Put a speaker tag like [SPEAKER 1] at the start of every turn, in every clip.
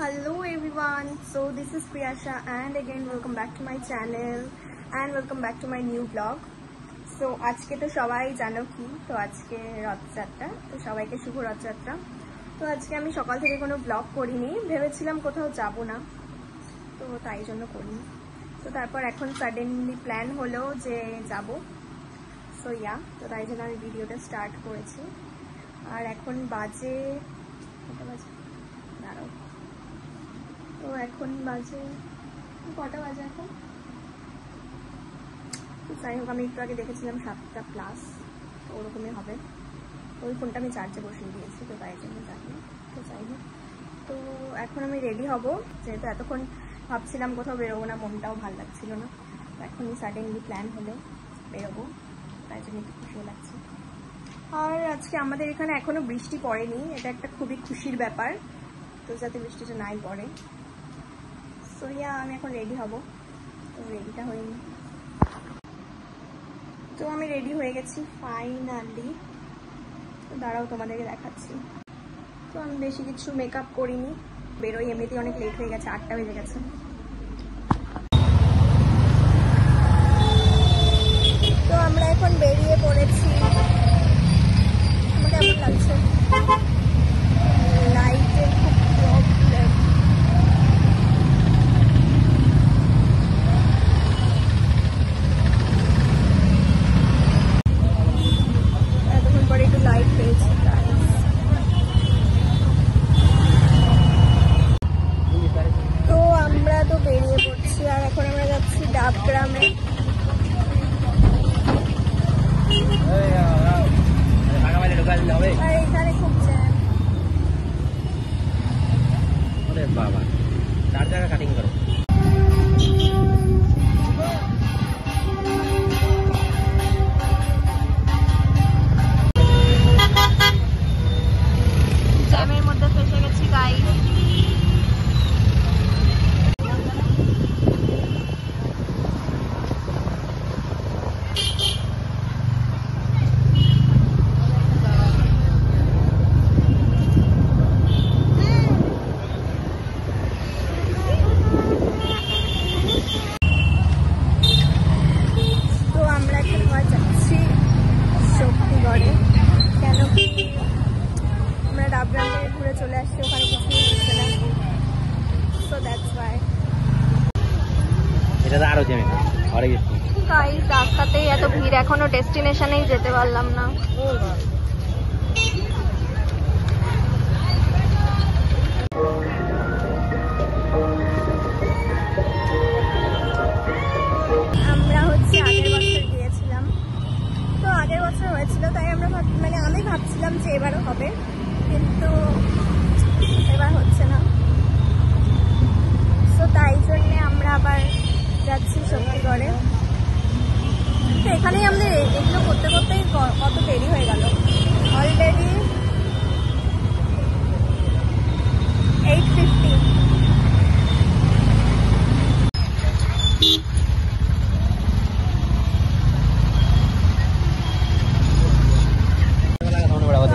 [SPEAKER 1] Hello everyone, so this is Priyasha and again welcome back to my channel and welcome back to my new vlog. So আজকে তো সবাই জানো কি, তো আজকে রথযাত্রা, তো সবাইকে শুভ রথযাত্রা। তো আজকে আমি সকাল থেকে কোনো ব্লগ করিনি, ভেবেছিলাম কোথাও যাব না, তো তাই জন্য করিনি। তো তারপর এখন সাডেনলি প্ল্যান হলো যে যাব, সো ইয়া, তো তাই জন্য আমি ভিডিওটা স্টার্ট করেছি। আর এখন বাজে দাঁড়াও, তো এখন বাজে কটা বাজে এখন, তো যাই হোক আমি একটু আগে দেখেছিলাম 7টা প্লাস, তো ওরকমই হবে। ওই ফোনটা আমি চার্জে বসিয়ে দিয়েছি, তো তাই জন্য জানি। তো যাই হোক, তো এখন আমি রেডি হব, যেহেতু এতক্ষণ ভাবছিলাম কোথাও বেরোবো না, মনটাও ভালো লাগছিল না। তো এখনই সাডেনলি প্ল্যান হলো বেরোবো, তাই জন্য একটু খুশিও লাগছে। আর আজকে আমাদের এখানে এখনো বৃষ্টি পড়েনি, এটা একটা খুবই খুশির ব্যাপার, তো যাতে বৃষ্টিটা নাই পড়ে। সো ইয়া, আমি এখন রেডি হব, তো রেডিটা হয়নি, তো আমি রেডি হয়ে গেছি ফাইনালি। তো দাঁড়াও তোমাদেরকে দেখাচ্ছি। তো আমি বেশি কিছু মেকআপ করিনি, বেরোই, এমনিতেই অনেক লেট হয়ে গেছে, 8টা বেজে গেছে। তো আমরা এখন বেরিয়ে পড়েছি। আমার কেমন লাগছে? লাইটের খুব প্রবলেম। এতক্ষণ পরে একটু লাইট পেয়েছি। তো আমরা তো বেরিয়ে পড়ছি, আর এখন আমরা যাচ্ছি ডাবগ্রামে। আর এখানে খুব জ্যাম।
[SPEAKER 2] বাবা 4 জায়গা কাটিং করো।
[SPEAKER 1] জ্যামের মধ্যে ফেসে গেছি গাইস। কেন কি আমরা ডাবগ্রাম থেকে ঘুরে চলে আসছি, ওখানে কিছুই হচ্ছে না, সো দ্যাটস ওয়াই।
[SPEAKER 2] এটা তো আরো জ্যাম আরে
[SPEAKER 1] গাইস, রাস্তাতেই এত ভিড়, এখনো ডেস্টিনেশনেই যেতে পারলাম না। আমরা হচ্ছে আগের বছর গিয়েছিলাম, তো আগের বছর হয়েছিল, তাই আমরা আমি ভাবছিলাম যে এবারও হবে, কিন্তু এবার হচ্ছে না, তো তাই জন্যে আমরা আবার যাচ্ছি শক্তিগড়ে। তো এখানেই আমাদের এগুলো করতে করতেই কত দেরি হয়ে গেল, অলরেডি 8:50।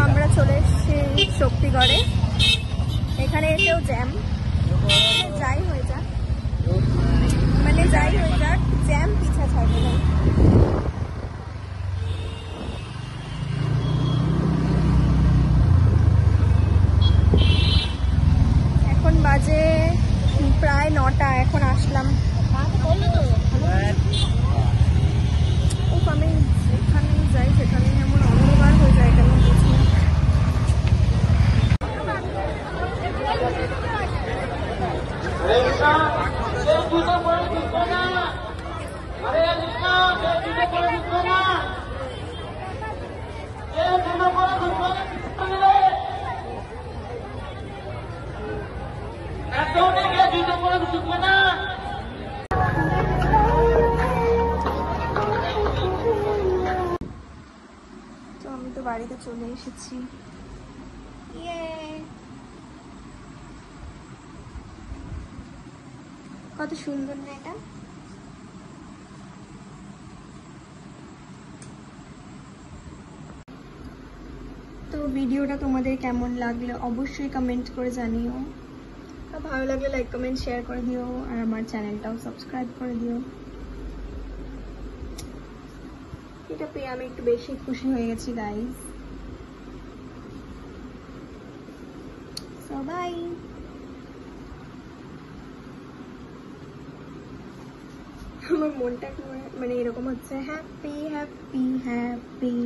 [SPEAKER 1] আমরা চলে এসেছি শক্তিগড়ে, এখানে এসেও জ্যাম। যাই হয়ে যাক, জ্যাম পিছা ছাড়বে না। এখন বাজে প্রায় 9টা, এখন আসলাম। আমি যেখানে যাই সেখানে এমন অন্ধকার হয়ে যায় কেন বুঝি না। তো আমি তো বাড়িতে চলে এসেছি। কত সুন্দর না এটা। তো ভিডিওটা তোমাদের কেমন লাগলো অবশ্যই কমেন্ট করে জানিও। ভালো লাগলে লাইক কমেন্ট শেয়ার করে দিও, আর আমার চ্যানেলটাও সাবস্ক্রাইব করে দিও। এটা পেয়ে আমি একটু বেশি খুশি হয়ে গেছি গাইস। So by. আমার মনটা মানে এরকম হচ্ছে, হ্যাপি হ্যাপি হ্যাপি।